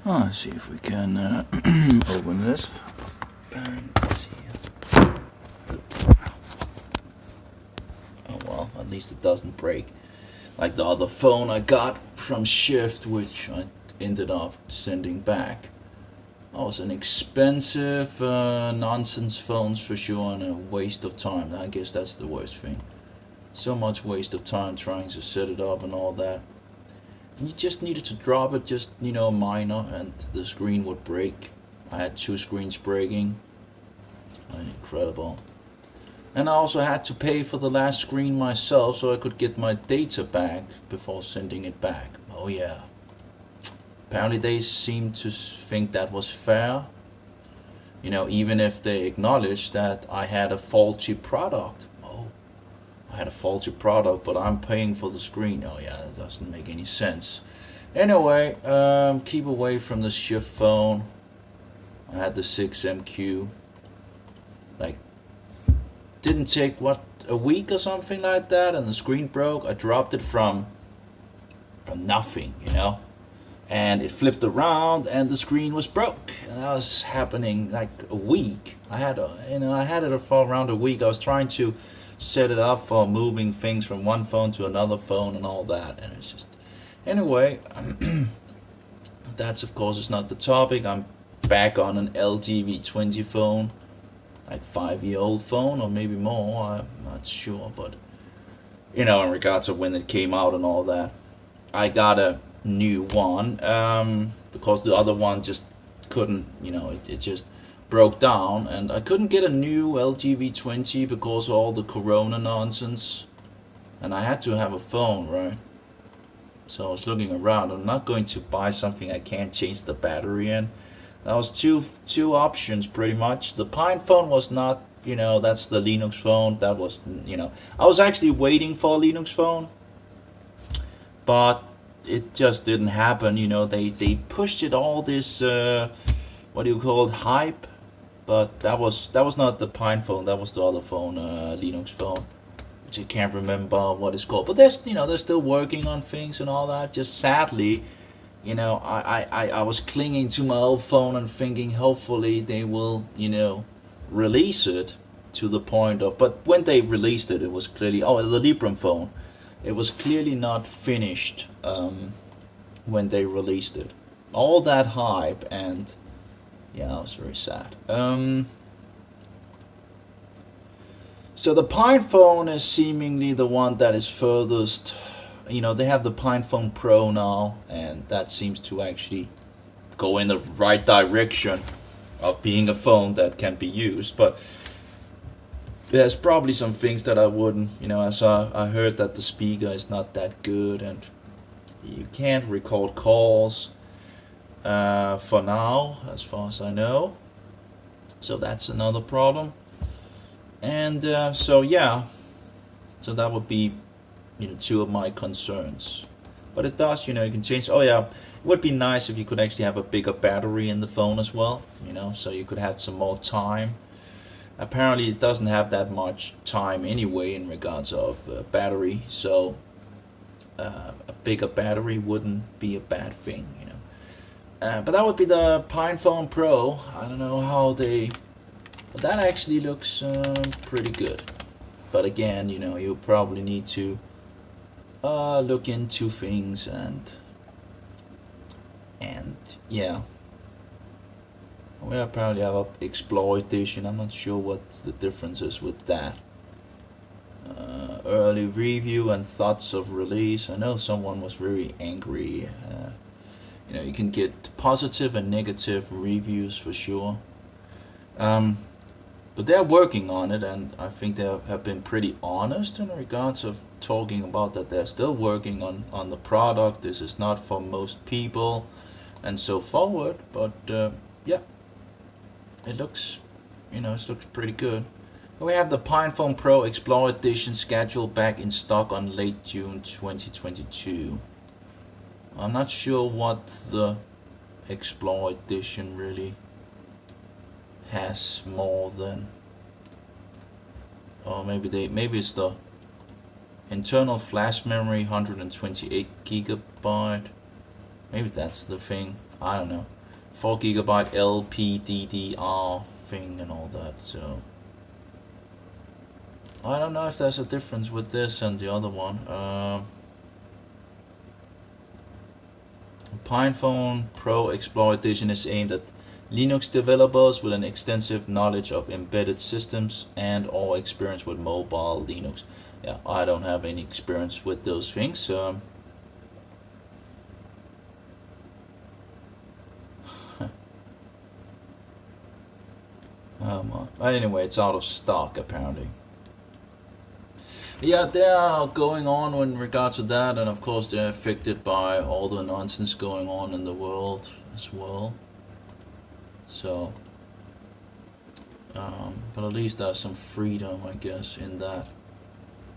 Let's see if we can open this. And see. Oh well, at least it doesn't break. Like the other phone I got from Shift, which I ended up sending back. That was an expensive nonsense phones for sure, and a waste of time. I guess that's the worst thing. So much waste of time trying to set it up and all that. And you just needed to drop it, just minor, and the screen would break. I had 2 screens breaking. Incredible. And I also had to pay for the last screen myself so I could get my data back before sending it back. Oh yeah. Apparently they seemed to think that was fair. Even if they acknowledged that I had a faulty product. Oh, I had a faulty product, but I'm paying for the screen. Oh yeah, that doesn't make any sense. Anyway, keep away from the Shift phone. I had the 6MQ. Like, didn't take a week or something like that, and the screen broke. I dropped it from nothing, and it flipped around, and the screen was broke. And that was happening like a week. I had it for around a week. I was trying to set it up for moving things from one phone to another phone and all that, and it's just anyway. That's of course is not the topic. I'm back on an LG-V20 phone. Like 5-year-old phone or maybe more, I'm not sure, but in regards to when it came out and all that, I got a new one because the other one just couldn't, it just broke down, and I couldn't get a new LG V20 because of all the corona nonsense, and I had to have a phone, right? So I was looking around. I'm not going to buy something I can't change the battery in. That was two options pretty much. The Pine phone was not, that's the Linux phone. That was, I was actually waiting for a Linux phone, but it just didn't happen. They pushed it all this what do you call it, hype, but that was not the Pine phone. That was the other phone, Linux phone, which I can't remember what it's called. But they're still working on things and all that. Just sadly. I was clinging to my old phone and thinking hopefully they will, release it to the point of, but when they released it, it was clearly, the Librem phone, it was clearly not finished when they released it. All that hype, and yeah, it was very sad. So the Pine phone is seemingly the one that is furthest. They have the Pine Phone Pro now, and that seems to actually go in the right direction of being a phone that can be used. But there's probably some things that I wouldn't, as I heard that the speaker is not that good, and you can't record calls for now, as far as I know. So that's another problem. And so that would be 2 of my concerns. But it does, you can change. Oh yeah, it would be nice if you could actually have a bigger battery in the phone as well, so you could have some more time. Apparently it doesn't have that much time anyway in regards of battery, so a bigger battery wouldn't be a bad thing, but that would be the Pine Phone Pro. I don't know how but that actually looks pretty good. But again, you probably need to look into things and yeah. We apparently have an Explore edition. I'm not sure what the difference is with that. Early review and thoughts of release. I know someone was very angry. You can get positive and negative reviews for sure. But they're working on it, and I think they have been pretty honest in regards of talking about that they're still working on the product. This is not for most people, and so forward. But yeah, it looks, it looks pretty good. We have the Pine Phone Pro Explore Edition scheduled back in stock on late June 2022. I'm not sure what the Explore Edition really has more than, or maybe it's the internal flash memory, 128 gigabyte. Maybe that's the thing. I don't know, 4 gigabyte LPDDR thing and all that. So I don't know if there's a difference with this and the other one. PinePhone Pro Explorer Edition is aimed at Linux developers with an extensive knowledge of embedded systems and or experience with mobile Linux. Yeah, I don't have any experience with those things. So but anyway, it's out of stock apparently. Yeah, they are going on in regard to that, and of course they're affected by all the nonsense going on in the world as well. So, but at least there's some freedom, I guess, in that.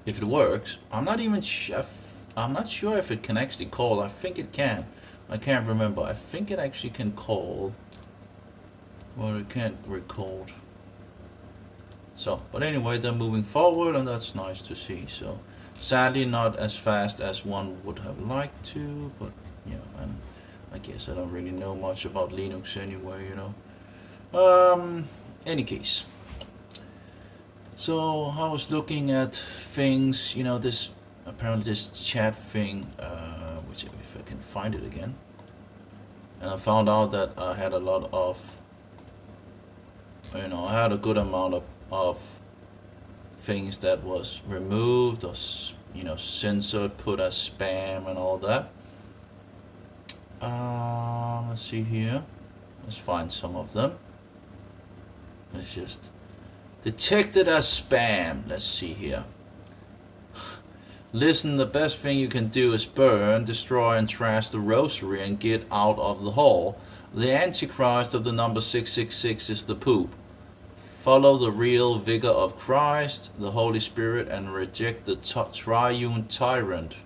If it works, I'm not sure if it can actually call. I think it can. I can't remember. I think it actually can call, but it can't record. So, but anyway, they're moving forward, and that's nice to see. So, sadly, not as fast as one would have liked to, but yeah, and I guess I don't really know much about Linux anyway, you know. Any case. So I was looking at things, you know, this apparently this chat thing, which if I can find it again, and I found out that I had a lot of, you know, I had a good amount of things that was removed or, you know, censored, put as spam and all that. Let's see here. Let's find some of them. Let's just detected as spam. Let's see here. Listen, the best thing you can do is burn, destroy, and trash the rosary and get out of the hall. The Antichrist of the number 666 is the poop. Follow the real vigor of Christ, the Holy Spirit, and reject the triune tyrant.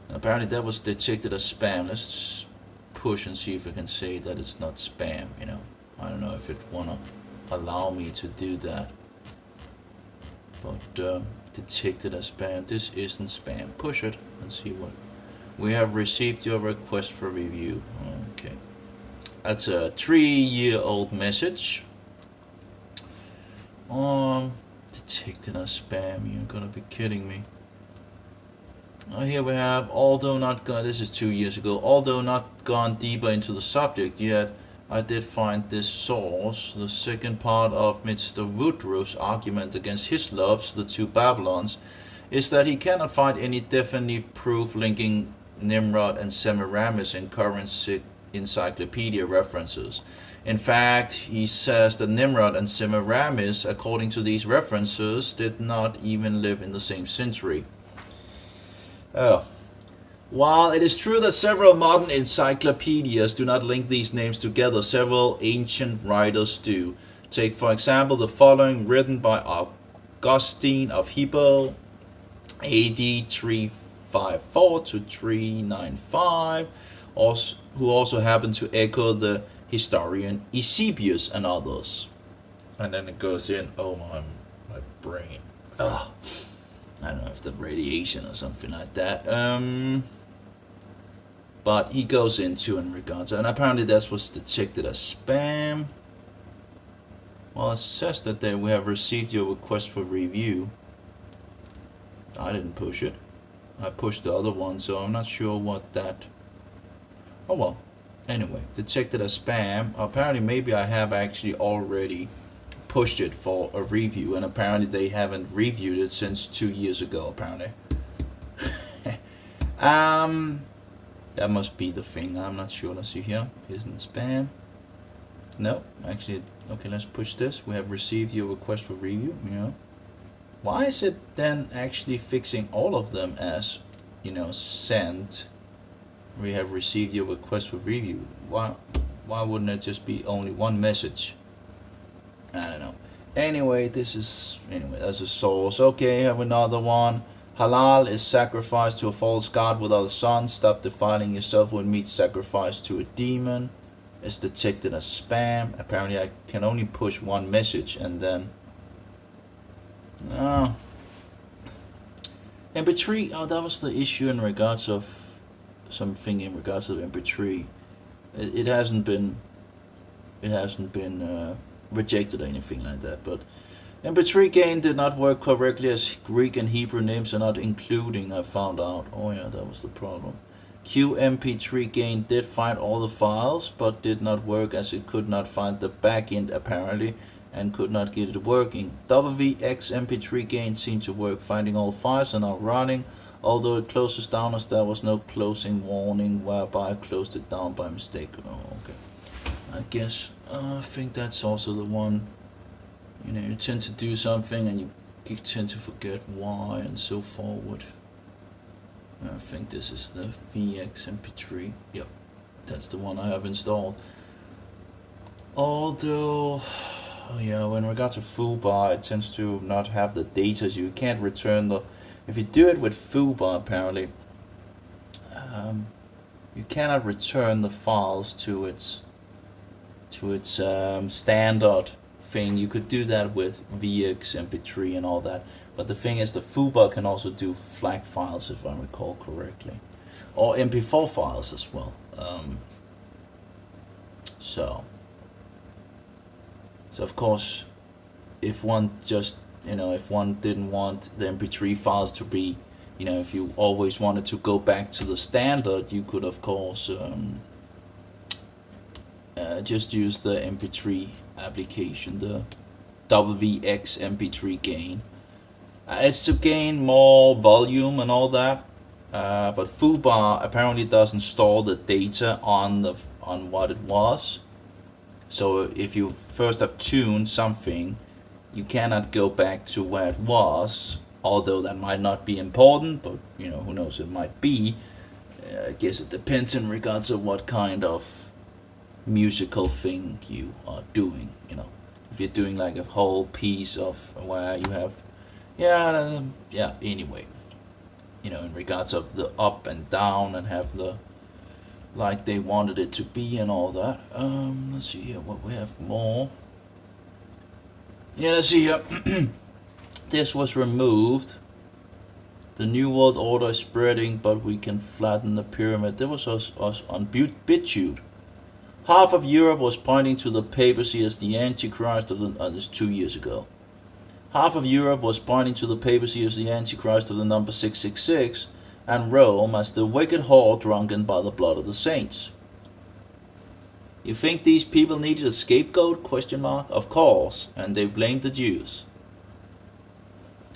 And apparently that was detected as spam. Let's push and see if I can say that it's not spam, you know. I don't know if it wanna allow me to do that. But detected as spam. This isn't spam. Push it and see what. We have received your request for review. Okay. That's a 3-year-old message. Detected as spam. You're gonna be kidding me. Here we have, although not gone, this is 2 years ago, although not gone deeper into the subject yet, I did find this source. The second part of Mr. Woodruff's argument against his loves, the two Babylons, is that he cannot find any definitive proof linking Nimrod and Semiramis in current encyclopedia references. In fact, he says that Nimrod and Semiramis, according to these references, did not even live in the same century. Oh. While it is true that several modern encyclopedias do not link these names together, several ancient writers do. Take, for example, the following, written by Augustine of Hippo, AD 354 to 395, who also happened to echo the historian Eusebius and others. And then it goes in, oh my brain. Ugh. I don't know if the radiation or something like that. But he goes into in regards, and apparently that was detected as spam. Well, it says that we have received your request for review. I didn't push it. I pushed the other one, so I'm not sure what that. Oh well. Anyway, detected as spam. Apparently, maybe I have actually already pushed it for a review, and apparently they haven't reviewed it since 2 years ago. Apparently. That must be the thing. I'm not sure. Let's see here. Isn't spam? No, actually. Okay, let's push this. We have received your request for review. Yeah. Why is it then actually fixing all of them as, you know, sent? We have received your request for review. Why wouldn't it just be only one message? I don't know. Anyway, that's a source. Okay, have another one. Halal is sacrifice to a false god without a son. Stop defiling yourself with meat sacrificed to a demon. It's detected as spam. Apparently I can only push one message and then MP3, that was the issue in regards of something in regards to MP3. It hasn't been rejected or anything like that, but MP3 gain did not work correctly as Greek and Hebrew names are not including, I found out. Oh yeah, that was the problem. QMP3 gain did find all the files, but did not work as it could not find the backend apparently, and could not get it working. WVXMP3 gain seemed to work, finding all files and now running, although it closes down as there was no closing warning, whereby I closed it down by mistake. Oh, okay. I guess, I think that's also the one, you tend to do something and you tend to forget why and so forward. I think this is the VXMP3. Yep, that's the one I have installed. Although, yeah, when regards to foobar, it tends to not have the data, so you can't return the. If you do it with foobar, apparently, you cannot return the files to its standard thing. You could do that with VXMP3 and all that, but the thing is, the foobar can also do FLAC files, if I recall correctly, or MP4 files as well. So of course, if one just, if one didn't want the MP3 files to be, if you always wanted to go back to the standard, you could of course just use the MP3 application, the WVX MP3 gain. It's to gain more volume and all that, but foobar apparently doesn't store the data on what it was. So if you first have tuned something, you cannot go back to where it was, although that might not be important, but who knows, it might be. I guess it depends in regards to what kind of musical thing you are doing. If you're doing like a whole piece of where you have, anyway, in regards of the up and down and have the like they wanted it to be and all that. Let's see here what we have more. Yeah, let's see here. This was removed. The New World Order is spreading, but we can flatten the pyramid. There was us on BitChute. Half of Europe was pointing to the papacy as the Antichrist of the. This 2 years ago. Half of Europe was pointing to the papacy as the Antichrist of the number 666, and Rome as the wicked whore drunken by the blood of the saints. You think these people needed a scapegoat? ? Of course, and they blamed the Jews.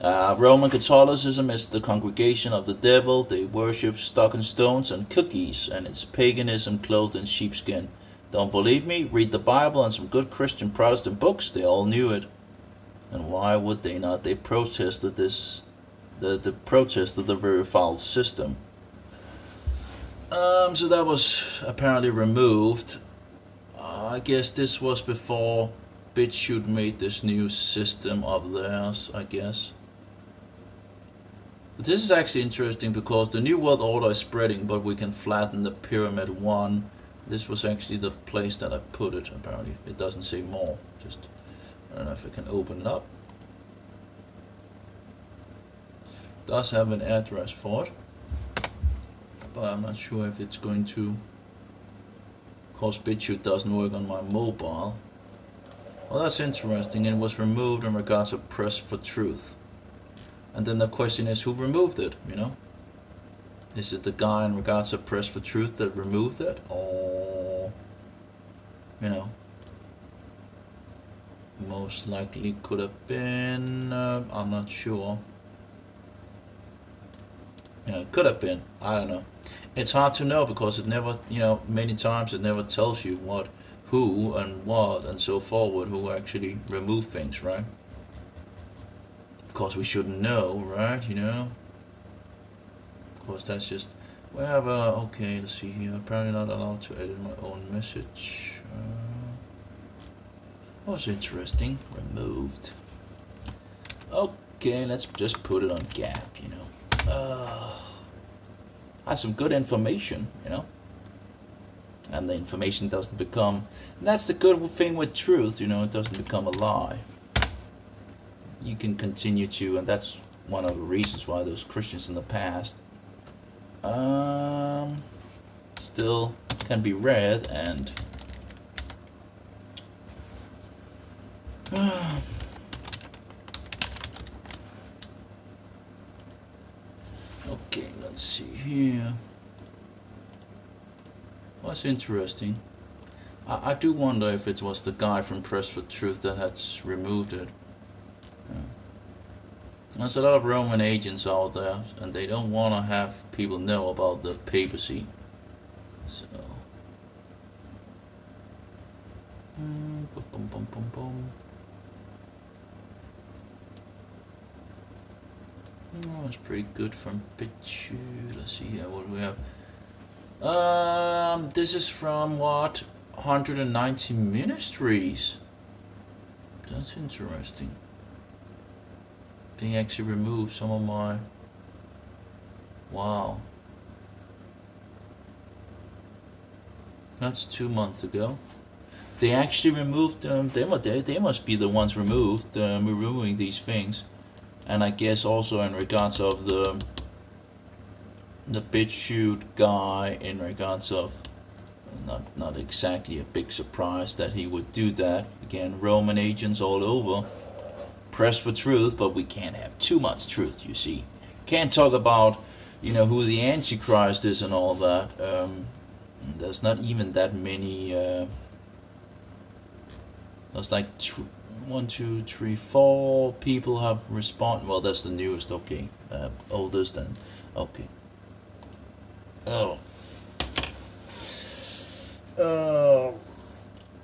Roman Catholicism is the congregation of the devil. They worship stock and stones and cookies, and it's paganism clothed in sheepskin. Don't believe me? Read the Bible and some good Christian Protestant books. They all knew it. And why would they not? They protested this. The protested the very foul system. So that was apparently removed. I guess this was before BitChute made this new system of theirs, I guess. But this is actually interesting because the New World Order is spreading, but we can flatten the pyramid one. This was actually the place that I put it, apparently. It doesn't say more. Just, I don't know if I can open it up. It does have an address for it, but I'm not sure if it's going to. Of course, BitChute doesn't work on my mobile. Well, that's interesting. It was removed in regards to Press for Truth. And then the question is, who removed it, Is it the guy in regards to Press for Truth that removed it? Or, most likely could have been, I'm not sure. It could have been, I don't know. It's hard to know because it never, many times it never tells you who and what and so forward, who actually removed things, right? Of course, we shouldn't know, right? Of course, that's just. We have okay, let's see here. Apparently not allowed to edit my own message. Was interesting. Removed. Okay, let's just put it on Gap, Has some good information, And the information doesn't become. And that's the good thing with truth, it doesn't become a lie. You can continue to, and that's one of the reasons why those Christians in the past still can be read, and okay, let's see here. What's interesting, I do wonder if it was the guy from Press for Truth that had removed it. There's a lot of Roman agents out there, and they don't want to have people know about the papacy. So, boom, boom, boom, boom, boom. Oh, that's pretty good from picture. Let's see here what we have. This is from what? 190 Ministries. That's interesting. They actually removed some of my. Wow. That's 2 months ago. They actually removed them. They must be the ones removing these things. And I guess also in regards of the BitChute guy, in regards of not exactly a big surprise that he would do that. Again, Roman agents all over. Press for truth, but we can't have too much truth, you see. Can't talk about, who the Antichrist is and all that. There's not even that many. There's like 1, 2, 3, 4 people have responded. Well, that's the newest. Okay, oldest and okay. Oh.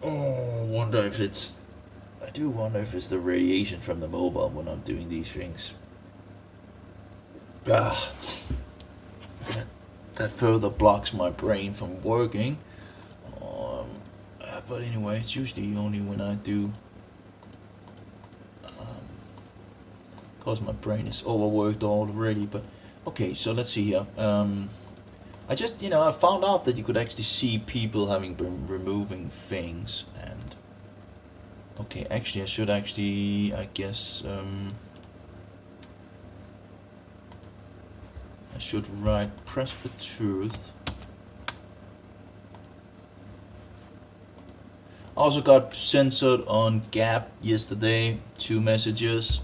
Wonder if it's. I do wonder if it's the radiation from the mobile when I'm doing these things. That further blocks my brain from working. But anyway, it's usually only when I do. Because my brain is overworked already. But okay, so let's see here. I just, I found out that you could actually see people having been removing things, and okay, actually I guess I should write Press for Truth. Also got censored on Gap yesterday, 2 messages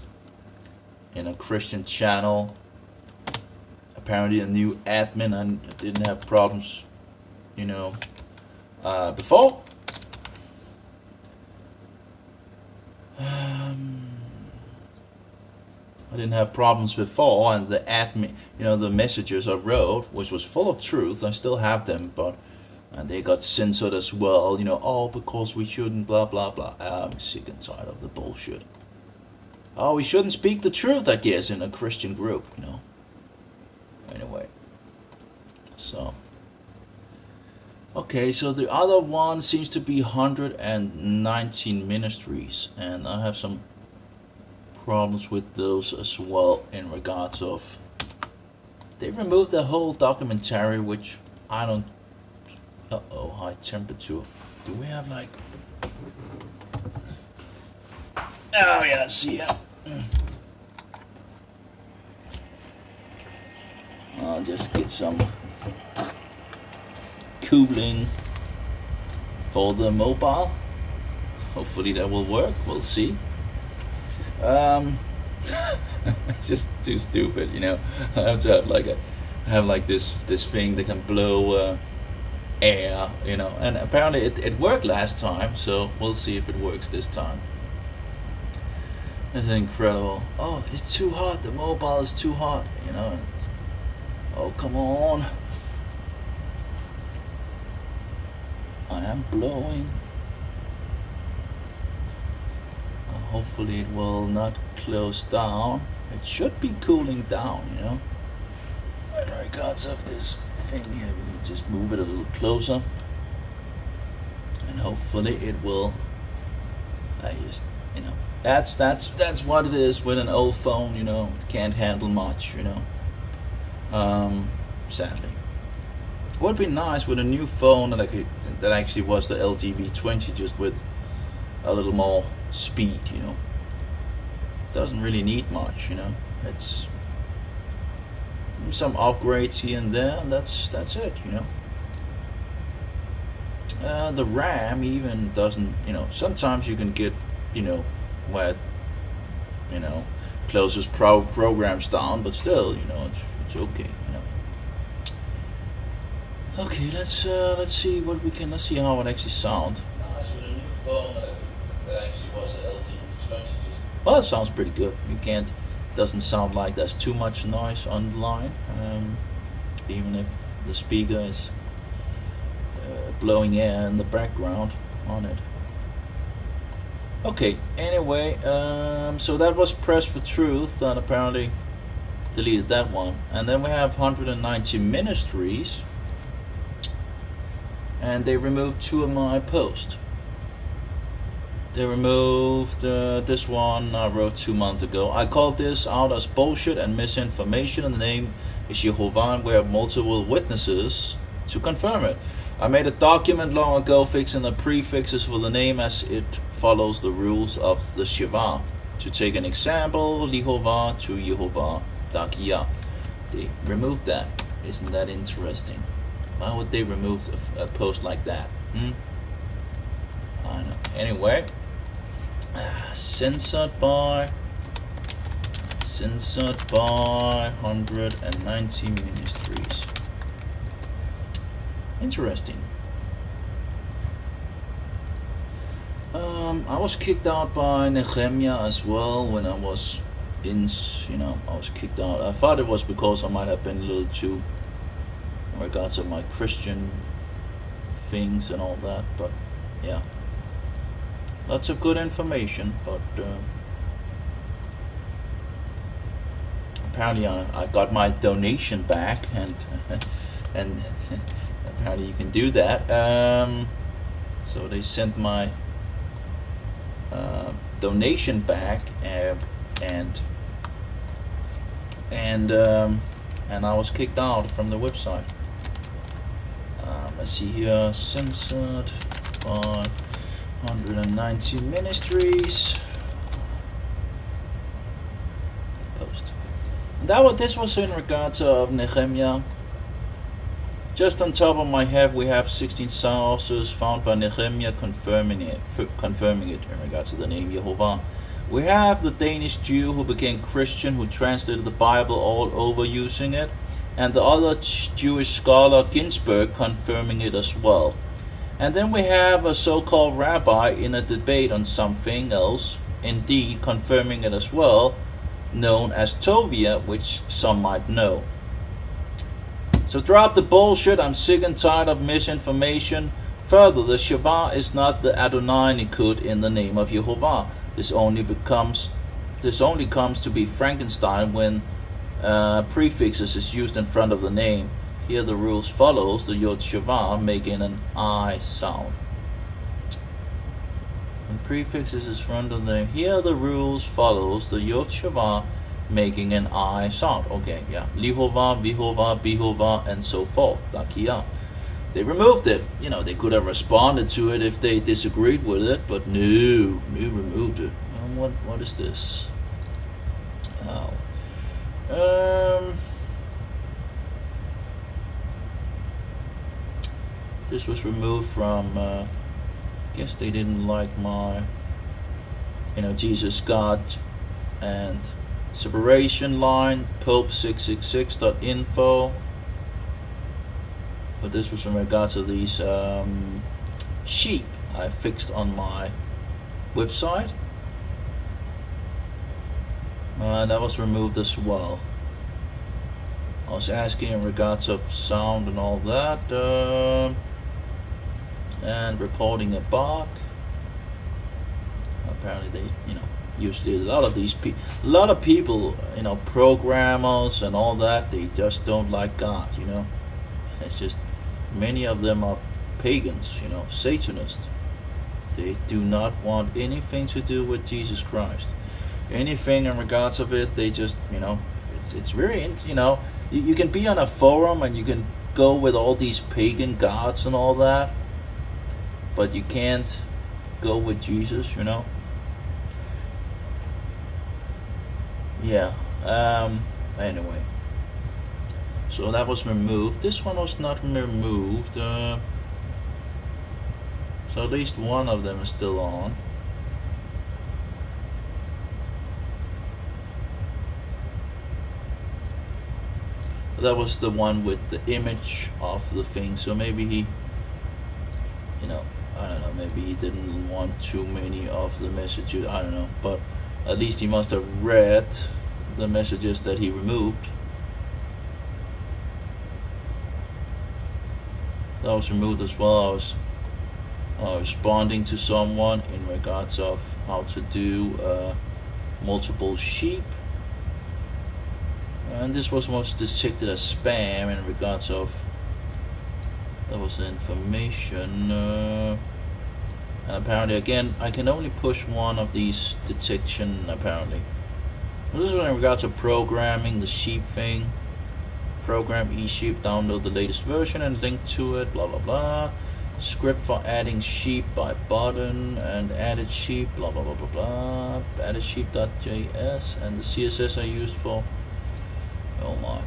in a Christian channel. Apparently a new admin, and I didn't have problems, before. I didn't have problems before, and the admin, the messages I wrote, which was full of truth, I still have them, but and they got censored as well, because we shouldn't, blah blah blah. I'm sick and tired of the bullshit. Oh, we shouldn't speak the truth, I guess, in a Christian group, Anyway, so okay, so the other one seems to be 119 Ministries, and I have some problems with those as well in regards of they removed the whole documentary, which I don't. High temperature. Do we have like? Oh yeah, let's see here. I'll just get some cooling for the mobile. Hopefully that will work. We'll see. It's just too stupid, I have to have like this thing that can blow air, and apparently it worked last time, so we'll see if it works this time. It's incredible. Oh, it's too hot. The mobile is too hot, Oh, come on. I am blowing. Hopefully it will not close down. It should be cooling down, In regards of this thing here, we can just move it a little closer. And hopefully it will. That's what it is with an old phone, it can't handle much, sadly. It would be nice with a new phone that actually was the LGV20, just with a little more speed, Doesn't really need much, It's some upgrades here and there, and that's it, The RAM even doesn't, sometimes you can get, where, you know, closes programs down, but still, it's okay, Okay, let's see what we can. Let's see how it actually sounds. Nice with a new phone that actually was the LTE 20. Well, it sounds pretty good. You can't. Doesn't sound like there's too much noise on the line, even if the speaker is blowing air in the background on it. Okay. Anyway, so that was Press for Truth, and apparently deleted that one. And then we have 190 Ministries. And they removed 2 of my posts. They removed this one I wrote 2 months ago. I called this out as bullshit and misinformation, and the name is Jehovah, and we have multiple witnesses to confirm it. I made a document long ago fixing the prefixes for the name as it follows the rules of the Shiva. To take an example, Lihovah to Yehovah, Darkijah. They removed that. Isn't that interesting? Why would they remove a post like that? I don't know. Anyway, censored by 190 Ministries. Interesting. I was kicked out by Nehemiah as well when I was I was kicked out. I thought it was because I might have been a little too in regards to my Christian things and all that, but yeah, lots of good information, but apparently I got my donation back, and and apparently you can do that. So they sent my donation back, and I was kicked out from the website. Let's see here, censored by 190 Ministries. Post. This was in regards of Nehemiah. Just on top of my head, we have 16 sources found by Nehemiah confirming it in regards to the name Jehovah. We have the Danish Jew who became Christian, who translated the Bible all over using it, and the other Jewish scholar Ginsburg confirming it as well. And then we have a so-called rabbi in a debate on something else, indeed confirming it as well, known as Tovia, which some might know. So drop the bullshit. I'm sick and tired of misinformation. Further, the Shiva is not the Adonai Nikud in the name of Yehovah. This only comes to be Frankenstein when prefixes is used in front of the name. Here the rules follows the Yod Shiva making an I sound. When prefixes is in front of the name, here the rules follows the Yod Shiva making an I sound. Okay, yeah. Lihovah, Vihovah, Bihovah, and so forth. Darkijah. They removed it. They could have responded to it if they disagreed with it, but no, they removed it. What is this? Oh. This was removed from, guess they didn't like my, Jesus, God, and separation line, Pope666.info. But this was in regards to these sheep I fixed on my website. That was removed as well. I was asking in regards of sound and all that, and reporting a bug. Apparently they, usually a lot of people, programmers and all that, they just don't like God, It's just, many of them are pagans, Satanists. They do not want anything to do with Jesus Christ. Anything in regards of it, they just, it's very, you can be on a forum and you can go with all these pagan gods and all that, but you can't go with Jesus, Yeah. Anyway. So that was removed. This one was not removed. So at least one of them is still on. That was the one with the image of the thing, so maybe he, I don't know, maybe he didn't want too many of the messages, I don't know, but at least he must have read the messages that he removed. That was removed as well. I was responding to someone in regards of how to do multiple sheep. And this was detected as spam in regards of that was information, and apparently again I can only push one of these detection apparently. This is in regards to programming the sheep thing. Program eSheep, download the latest version and link to it, blah blah blah. Script for adding sheep by button and added sheep, blah blah blah blah blah. Added sheep.js and the CSS I used for. Oh my.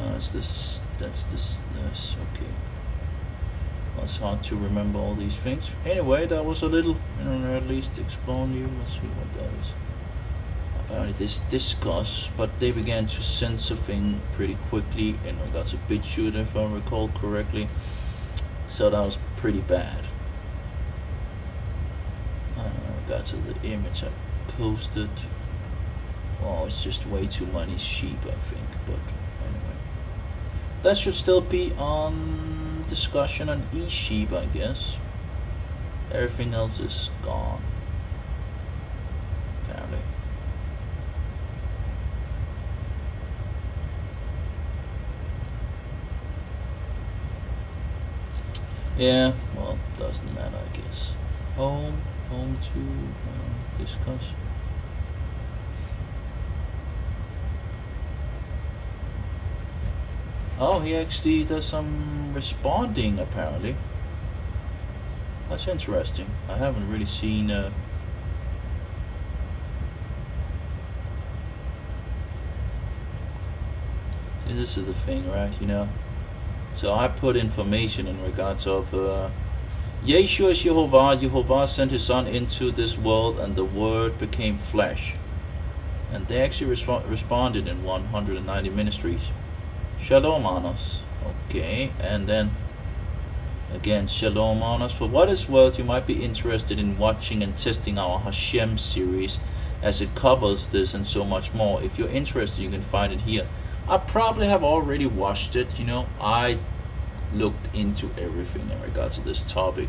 That's this. Okay. Well, it's hard to remember all these things. Anyway, that was a little, at least explain you. Let's see what that is. Apparently this discuss, but they began to censor thing pretty quickly in regards to BitChute, if I recall correctly. So that was pretty bad. I don't know, in regards to the image I posted. Oh, it's just way too many sheep, I think. But anyway, that should still be on discussion on eSheep, I guess. Everything else is gone, apparently. Yeah, well, doesn't matter, I guess. Home to discuss. Oh, he actually does some responding, apparently. That's interesting. I haven't really seen see, this is the thing, right? So I put information in regards of Yeshua is Jehovah. Jehovah sent his son into this world and the word became flesh. And they actually responded in 190 ministries. Shalom on us. Okay, and then again, shalom on us. For what is worth, you might be interested in watching and testing our Hashem series, as it covers this and so much more. If you're interested, you can find it here. I probably have already watched it. I looked into everything in regards to this topic,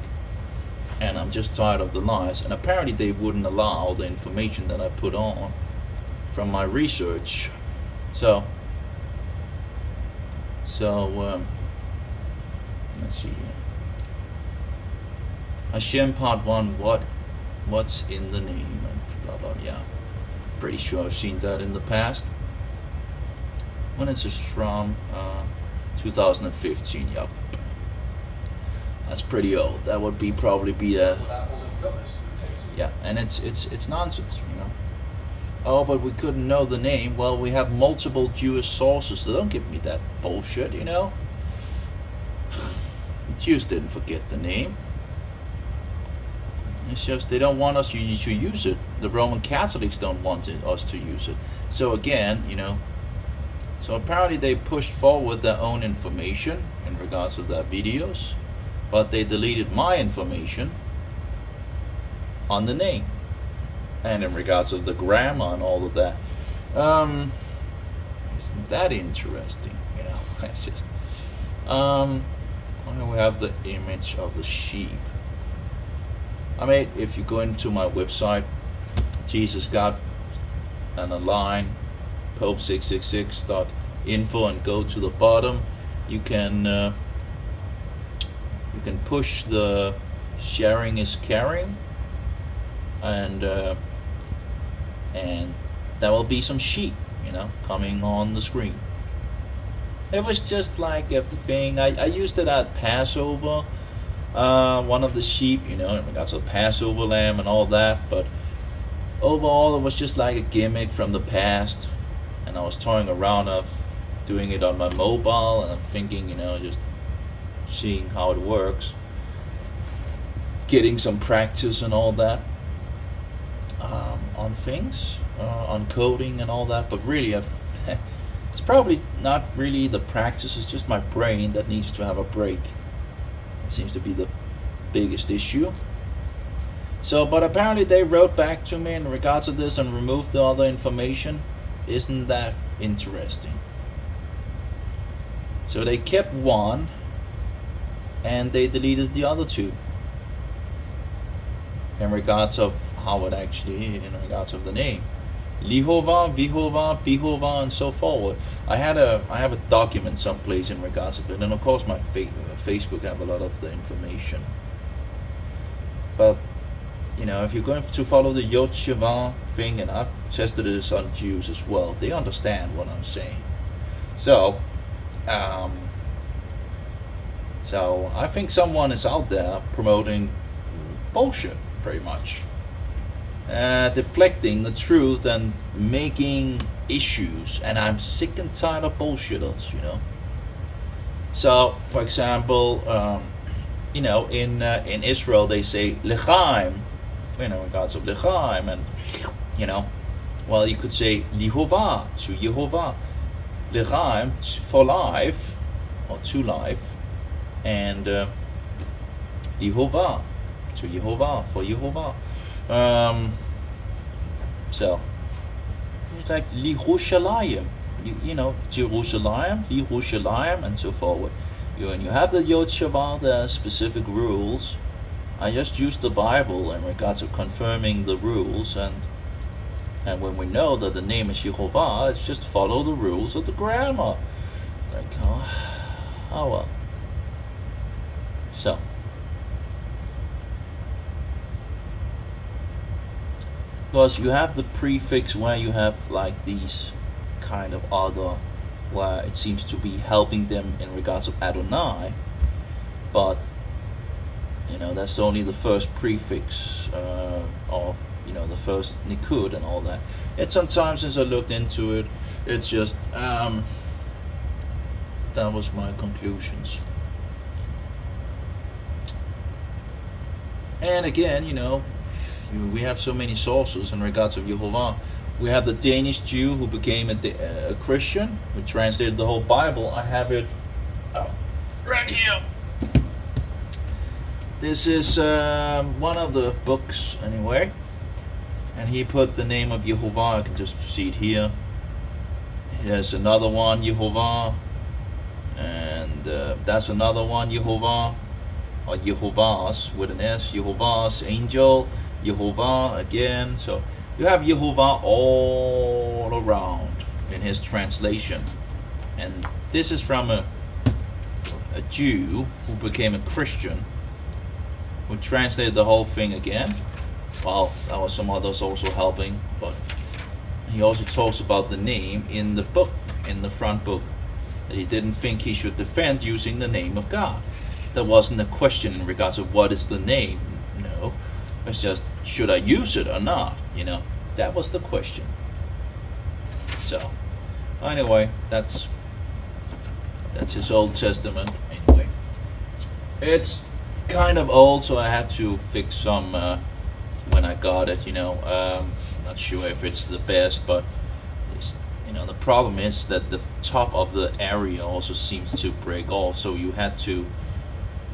and I'm just tired of the lies. And apparently, they wouldn't allow the information that I put on from my research. So let's see here. Hashem part 1, what's in the name, and blah blah. Yeah, pretty sure I've seen that in the past. When is this from? 2015. Yep, that's pretty old. That would probably be a yeah, and it's nonsense, Oh, but we couldn't know the name. Well, we have multiple Jewish sources, so don't give me that bullshit, The Jews didn't forget the name. It's just they don't want us to use it. The Roman Catholics don't want us to use it. So again, so apparently they pushed forward their own information in regards to their videos, but they deleted my information on the name. And in regards of the grammar and all of that, isn't that interesting? It's just, we have the image of the sheep. I mean, if you go into my website, Jesus got and a line, pope666.info, and go to the bottom, you can push the sharing is caring, and there will be some sheep, coming on the screen. It was just like a thing. I used it at Passover, one of the sheep, that's a Passover lamb and all that, but overall it was just like a gimmick from the past, and I was toying around of doing it on my mobile, and I'm thinking, just seeing how it works. getting some practice and all that on things, on coding and all that. But really, it's probably not really the practice. It's just my brain that needs to have a break. It seems to be the biggest issue. So, but apparently they wrote back to me in regards to this and removed the other information. Isn't that interesting? So they kept one and they deleted the other two. In regards of how it actually, in regards of the name. Lihovah, Vihovah, Bihovah, and so forward. I have a document someplace in regards of it, and of course my Facebook have a lot of the information. But if you're going to follow the Yod Sheva thing, and I've tested this on Jews as well, they understand what I'm saying. So I think someone is out there promoting bullshit, pretty much. Deflecting the truth and making issues, and I'm sick and tired of bullshitters, So, for example, in Israel they say L'chaim, in regards of L'chaim, and well, you could say Lihovah to Yehovah, L'chaim for life or to life, and Lihovah to Yehovah for Yehovah. So it's like Yerushalayim, Jerusalem, Yerushalayim, and so forward. When you have the Yod Sheva, there are specific rules. I just use the Bible in regards of confirming the rules, and when we know that the name is Yehovah, it's just follow the rules of the grammar. Like, oh well. So. Because you have the prefix where you have like these kind of other, where it seems to be helping them in regards of Adonai, but that's only the first prefix, or the first nikud and all that. And sometimes, since I looked into it, it's just that was my conclusions. And again, we have so many sources in regards of Yehovah. We have the Danish Jew who became a Christian, who translated the whole Bible. I have it right here. This is one of the books, anyway. And he put the name of Yehovah. I can just see it here. Here's another one, Yehovah. And that's another one, Yehovah. Or Yehovah's with an S. Yehovah's angel. Yehovah again. So you have Yehovah all around in his translation. And this is from a Jew who became a Christian, who translated the whole thing again. Well, that was some others also helping, but he also talks about the name in the book, in the front book, that he didn't think he should defend using the name of God. There wasn't a question in regards of what is the name. No. It's just, should I use it or not? That was the question. So, anyway, that's his Old Testament. Anyway, it's kind of old, so I had to fix some when I got it. Not sure if it's the best, but the problem is that the top of the area also seems to break off. So you had to,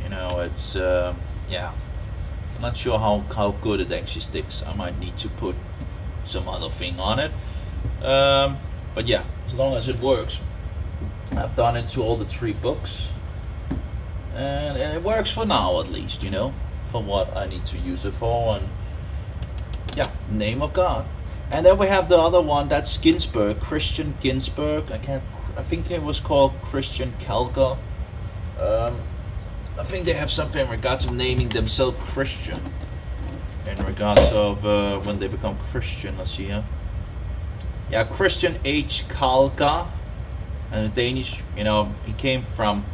it's yeah. I'm not sure how good it actually sticks. I might need to put some other thing on it. But yeah, as long as it works. I've done it to all the 3 books. And it works for now, at least, for what I need to use it for. And yeah, name of God. And then we have the other one, that's Ginsburg, Christian Ginsburg. I think it was called Christian Kelga. I think they have something in regards of naming themselves Christian. In regards of when they become Christian, let's see here. Yeah, Christian H. Kalka. And a Danish, he came from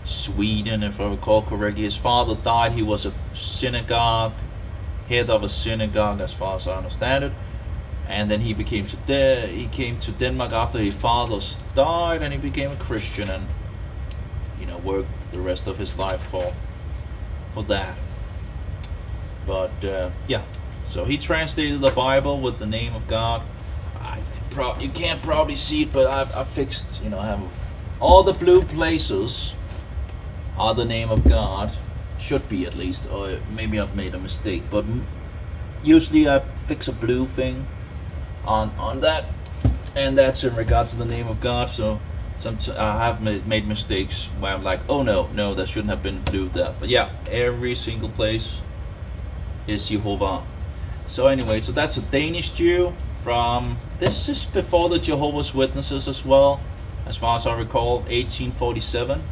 Sweden, if I recall correctly. His father died. He was a synagogue, head of a synagogue, as far as I understand it. And then he came to Denmark after his father died, and he became a Christian, and worked the rest of his life for that. But yeah, so he translated the Bible with the name of God. You can't probably see it, but I fixed, I have all the blue places are the name of God. Should be, at least, or maybe I've made a mistake, but usually I fix a blue thing on that, and that's in regards to the name of God. So I have made mistakes where I'm like, oh no, that shouldn't have been blue there. But yeah, every single place is Jehovah. So anyway, so that's a Danish Jew from, this is before the Jehovah's Witnesses as well, as far as I recall, 1847.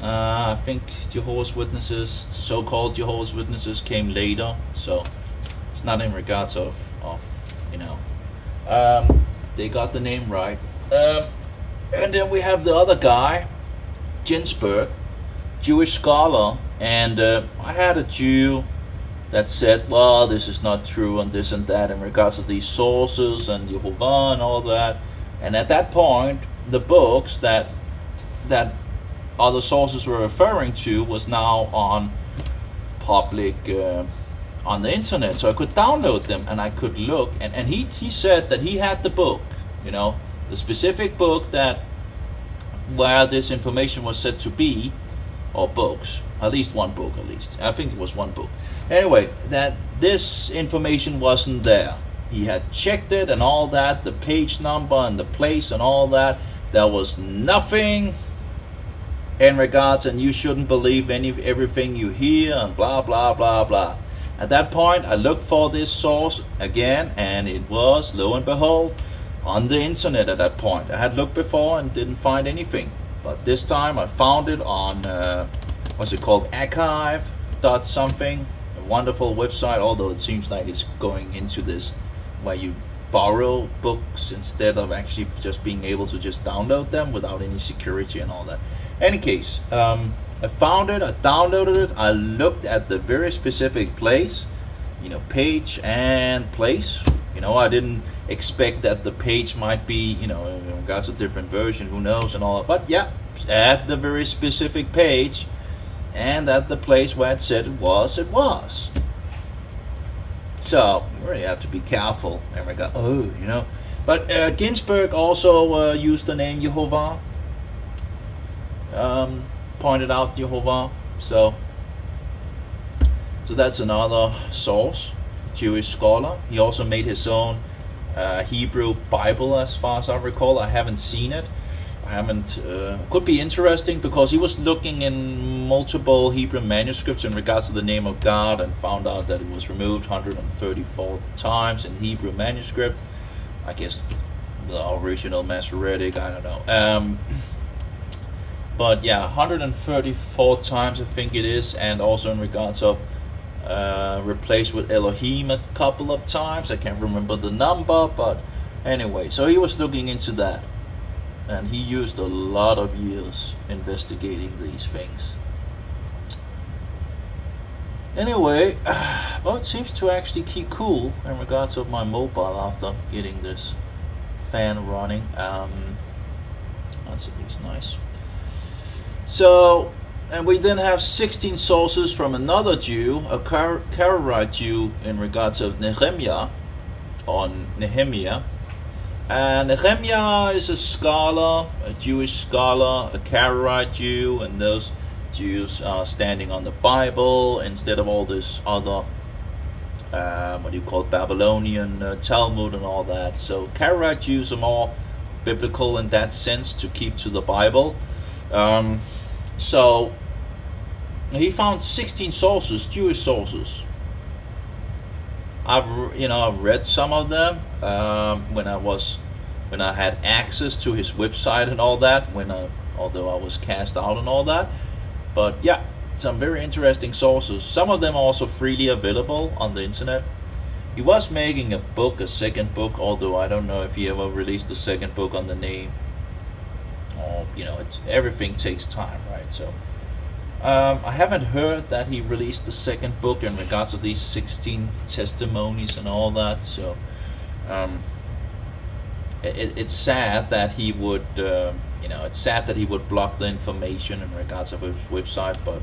I think Jehovah's Witnesses, so-called Jehovah's Witnesses, came later, so it's not in regards of they got the name right. And then we have the other guy, Ginsburg, Jewish scholar, and I had a Jew that said, well, this is not true and this and that in regards to these sources and Jehovah and all that. And at that point, the books that other sources were referring to was now on public, on the internet, so I could download them and I could look. And he said that he had the book, the specific book that where this information was said to be, or books, at least one book, at least. I think it was one book. Anyway, that this information wasn't there. He had checked it and all that, the page number and the place and all that. There was nothing in regards, and you shouldn't believe everything you hear and blah blah blah blah. At that point, I looked for this source again, and it was, lo and behold, on the internet. At that point, I had looked before and didn't find anything, but this time I found it on what's it called, archive dot something, a wonderful website, although it seems like it's going into this where you borrow books instead of actually just being able to just download them without any security and all that. Any case, I found it, I downloaded it, I looked at the very specific place, page and place. I didn't expect that the page might be, in regards to a different version, who knows and all that. But yeah, at the very specific page and at the place where it said it was. So, you really have to be careful in regard, But Ginsburg also used the name Jehovah. Pointed out Jehovah, so that's another source, Jewish scholar. He also made his own Hebrew Bible, as far as I recall. I haven't seen it. Could be interesting, because he was looking in multiple Hebrew manuscripts in regards to the name of God and found out that it was removed 134 times in Hebrew manuscript. I guess the original Masoretic, I don't know. But yeah, 134 times I think it is, and also in regards of replaced with Elohim a couple of times. I can't remember the number, but anyway, so he was looking into that, and he used a lot of years investigating these things. Anyway, well, it seems to actually keep cool in regards of my mobile after getting this fan running. That's at least nice. So, and we then have 16 sources from another Jew, a Karaite Jew, in regards of Nehemiah. And Nehemiah is a scholar, a Jewish scholar, a Karaite Jew, and those Jews are standing on the Bible instead of all this other, Babylonian Talmud and all that. So Karaite Jews are more biblical in that sense, to keep to the Bible. So he found 16 sources, Jewish sources. I've read some of them when I had access to his website and all that, although I was cast out and all that. But yeah, some very interesting sources. Some of them are also freely available on the internet. He was making a second book, although I don't know if he ever released the second book on the name. Everything takes time, right? So I haven't heard that he released the second book in regards to these 16 testimonies and all that. So it's sad that he would, block the information in regards of his website. But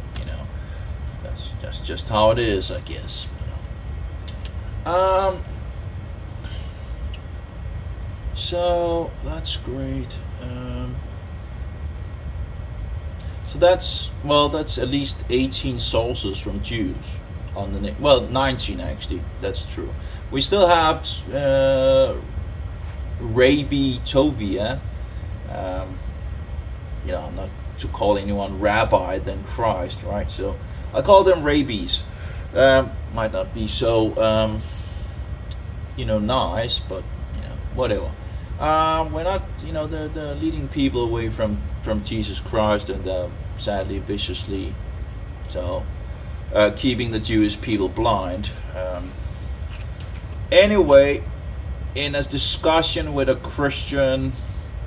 that's just how it is, I guess. So that's great. So that's at least 18 sources from Jews on the name. Well, 19 actually. That's true. We still have Rabbi Tovia. I'm not to call anyone rabbi than Christ, right? So I call them rabbis. Might not be so, nice, but whatever. We're not, they're leading people away from Jesus Christ, and sadly, viciously, so keeping the Jewish people blind. Anyway, in a discussion with a Christian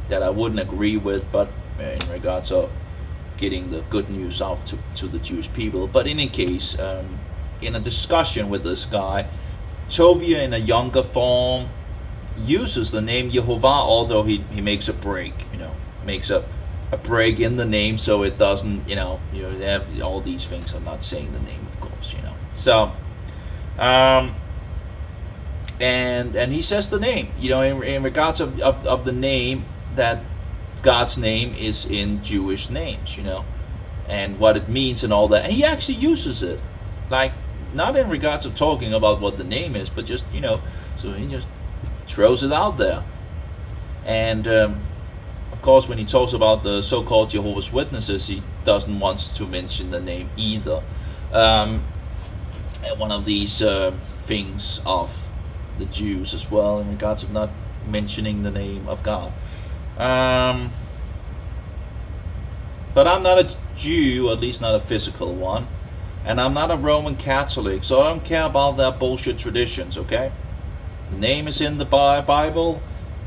that I wouldn't agree with, but in regards of getting the good news out to the Jewish people, but in any case, in a discussion with this guy, Tovia in a younger form uses the name Yehovah, although he makes a break, makes a break in the name, so it doesn't, they have all these things. I'm not saying the name, of course, So, and he says the name, in regards of the name, that God's name is in Jewish names, and what it means and all that. And he actually uses it, like, not in regards of talking about what the name is, but just, so he just throws it out there. And of course, when he talks about the so-called Jehovah's Witnesses, he doesn't want to mention the name either. One of these things of the Jews as well, in regards of not mentioning the name of God. But I'm not a Jew, at least not a physical one, and I'm not a Roman Catholic, so I don't care about their bullshit traditions, okay? The name is in the Bible,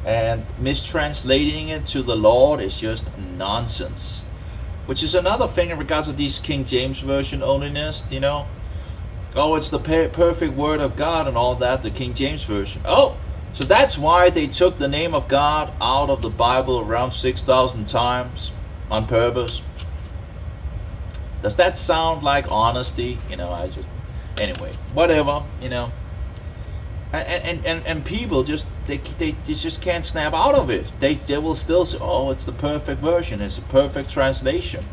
and mistranslating it to the Lord is just nonsense. Which is another thing in regards to these King James Version onlyness, Oh, it's the perfect word of God and all that, the King James Version. Oh, so that's why they took the name of God out of the Bible around 6,000 times on purpose. Does that sound like honesty? Anyway, whatever, And people just they just can't snap out of it. They will still say, oh, it's the perfect version, it's a perfect translation.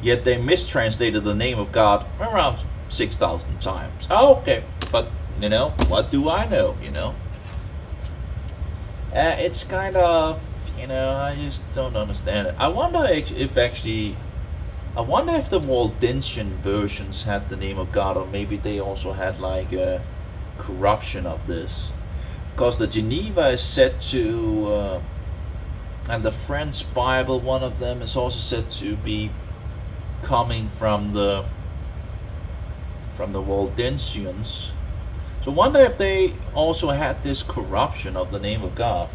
Yet they mistranslated the name of God around 6,000 times. Oh, okay, but what do I know? It's kind of I just don't understand it. I wonder if the Waldensian versions had the name of God, or maybe they also had like a corruption of this, because the Geneva is said to, and the French Bible, one of them is also said to be coming from the Waldensians. So wonder if they also had this corruption of the name of God.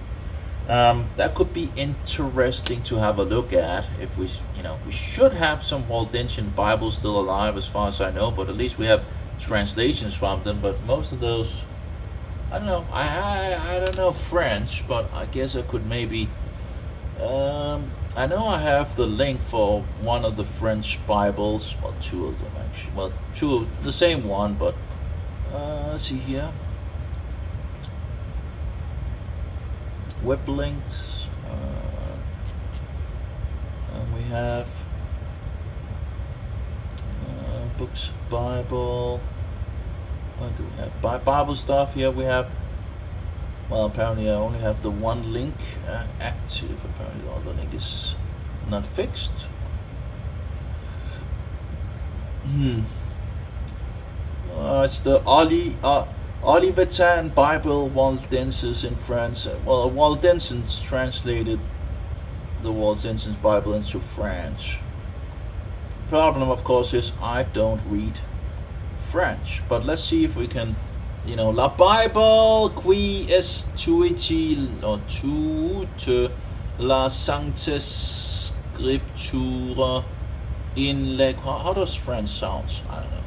That could be interesting to have a look at. If we should have some Waldensian Bibles still alive, as far as I know, but at least we have translations from them. But most of those, I don't know. I don't know French, but I guess I could maybe. I know I have the link for one of the French Bibles. Well, two of them actually. Well, two, the same one, but let's see here. Web links. And we have books, Bible. What do we have? Bible stuff here. We have. Well, apparently I only have the one link active. Apparently the other link is not fixed. It's the Olivetan Bible Waldenses in France. Well, Waldensians translated the Waldensians Bible into French. Problem, of course, is I don't read French. But let's see if we can, La Bible qui est tuiti or toute la sancte scripture in le. How does French sound? I don't know.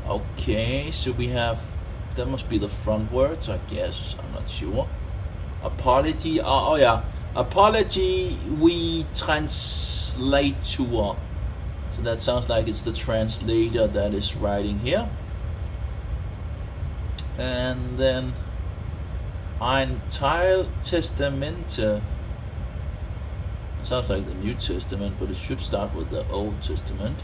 Okay, so we have, that must be the front words, I guess. I'm not sure. Apology. Oh yeah. Apology we translate to. So that sounds like it's the translator that is writing here. And then Ein Teil Testamente. Sounds like the New Testament, but it should start with the Old Testament.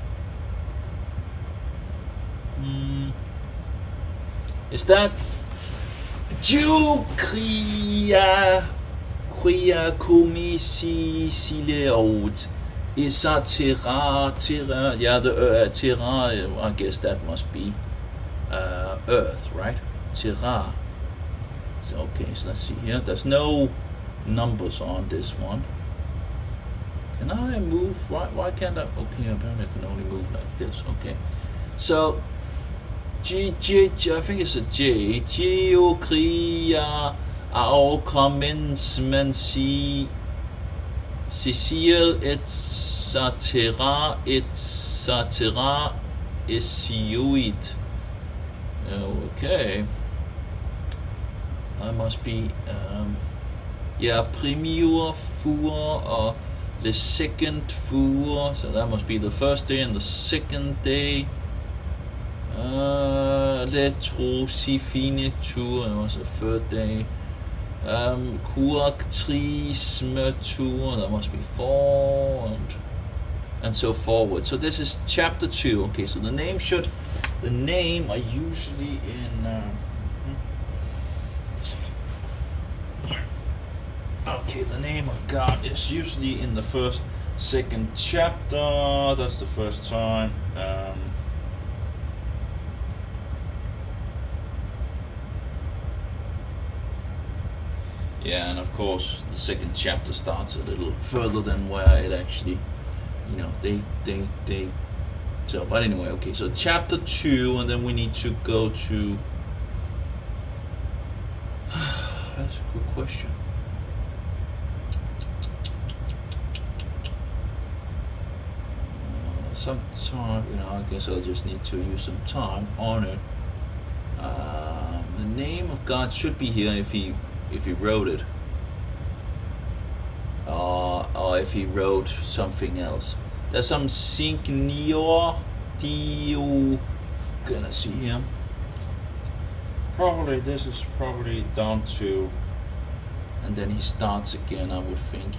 Is that Kria Komisi Sileot? Isa Terra? Yeah, the Terra, I guess that must be Earth, right? Terra. So, okay, so let's see here. There's no numbers on this one. Can I move? Why can't I? Okay, apparently I can only move like this. Okay. So, I think it's a J. Geokria au commencement Cecil et cetera Isiuit. Okay. I must be premier four or the second four, so that must be the first day and the second day. Retrosifinitur, that was the third day. Kuaktrismetur, that must be 4, and so forward. So this is chapter 2. Okay, so the name are usually in. Okay, the name of God is usually in the second chapter. That's the first time. Yeah, and of course the second chapter starts a little further than where it actually, they. So, but anyway, okay. So chapter 2, and then we need to go to. That's a good question. Some time, I guess I'll just need to use some time on it. The name of God should be here if he wrote it, or if he wrote something else. There's some Signor Dio. Gonna see here. Probably this is probably down to, and then he starts again. I would think.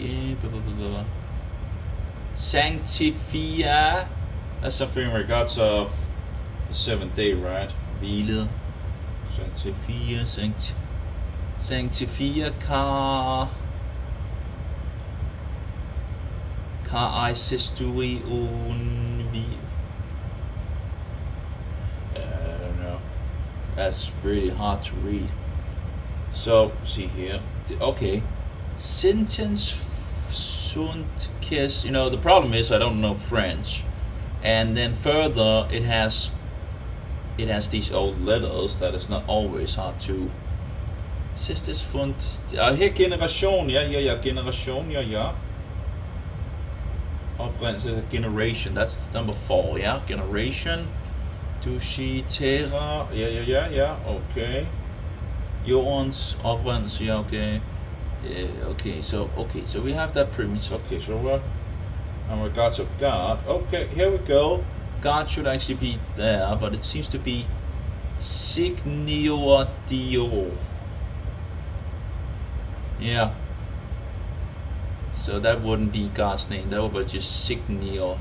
Sanctifia. That's something in regards of the 7th day, right? Hvile. Sanctifia car I sistui un vi. I don't know. That's really hard to read. So see here. Okay, sentence sunt kiss. The problem is I don't know French, and then further it has these old letters that is not always hard to. Sisters fund. Her generation, ja, generation, ja. Oprindelse generation. That's number 4, yeah. Generation. Dushi terra, ja. Okay. Jordens oprindelse, ja, okay. Okay, so we have that premise. Okay, so we're in regards of God. Okay, here we go. God should actually be there, but it seems to be Signor Dio. Yeah. So that wouldn't be God's name. That would be just Signor.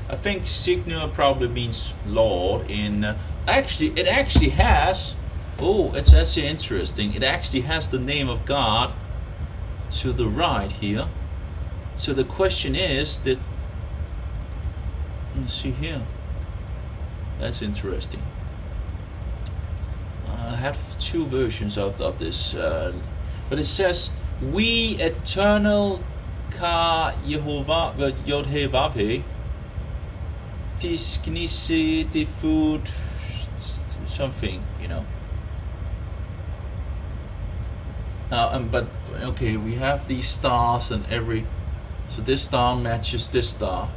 I think Signor probably means Lord. It actually has. Oh, it's actually interesting. It actually has the name of God to the right here. So the question is that. Let's see here. That's interesting. I have 2 versions of this, but it says, "We eternal ka Jehovah Yod-Heh-Vav-He fisknisse the food something, But okay, we have these stars and so this star matches this star.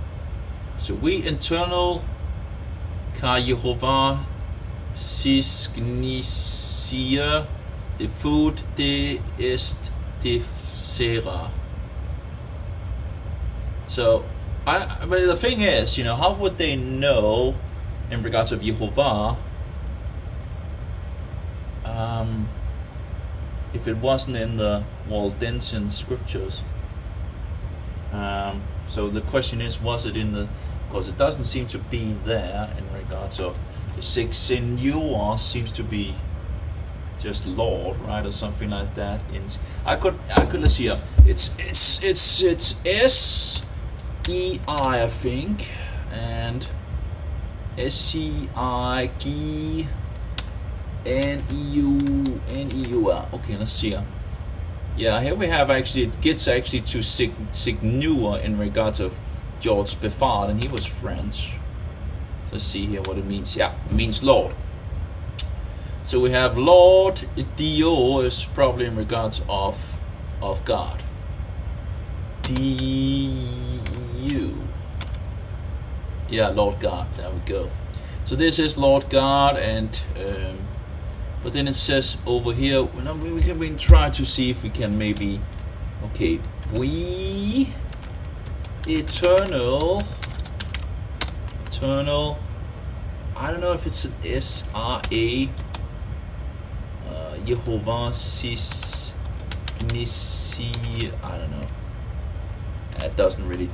So we internal ka Jehovah sisknisse the food de est de sera. So But the thing is, how would they know in regards of Yehovah if it wasn't in the Waldensian scriptures? So the question is, was it in the? Because it doesn't seem to be there in regards of the six senor seems to be just Lord, right, or something like that. I could let's see. It's S-E-I, I think, and S-C-I-G-N-E-U-N-E-U-R. Okay, let's see. Yeah, here we have actually, it gets actually to Signeur in regards of George Beffard, and he was French. So let's see here what it means. Yeah, it means Lord. So we have Lord, Dio is probably in regards of God. D-U. Yeah, Lord God, there we go. So this is Lord God, and but then it says over here, we can try to see if we can maybe, okay, we eternal, I don't know if it's an S-R-A, Yehovah Sis Nisi, I don't know. It doesn't really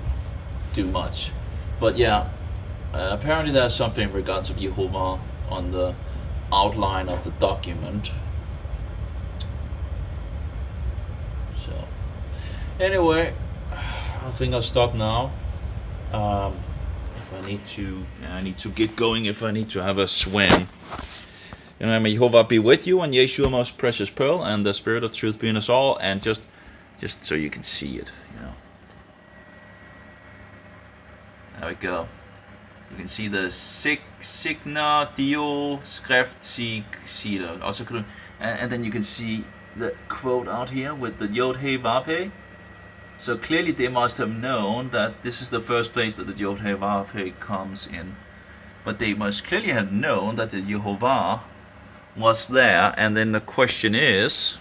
do much. But yeah, apparently there's something in regards of Yehovah on the outline of the document. So, anyway, I think I'll stop now. If I need to get going. If I need to have a swim. May Jehovah be with you, and Yeshua, most precious pearl, and the Spirit of truth be in us all. And just so you can see it, There we go. You can see the Signa Dio Skrift Siegsieder. Also, and then you can see the quote out here with the Yod He Vav He. So clearly they must have known that this is the first place that the Yod He Vav He comes in. But they must clearly have known that the Yehovah was there. And then the question is,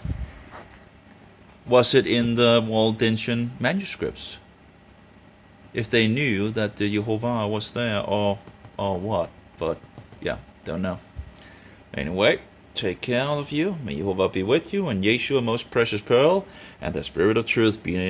was it in the Waldensian manuscripts? If they knew that the Yehovah was there, or what. But yeah, don't know. Anyway, take care, all of you. May Yehovah be with you, and Yeshua, most precious pearl, and the Spirit of truth be in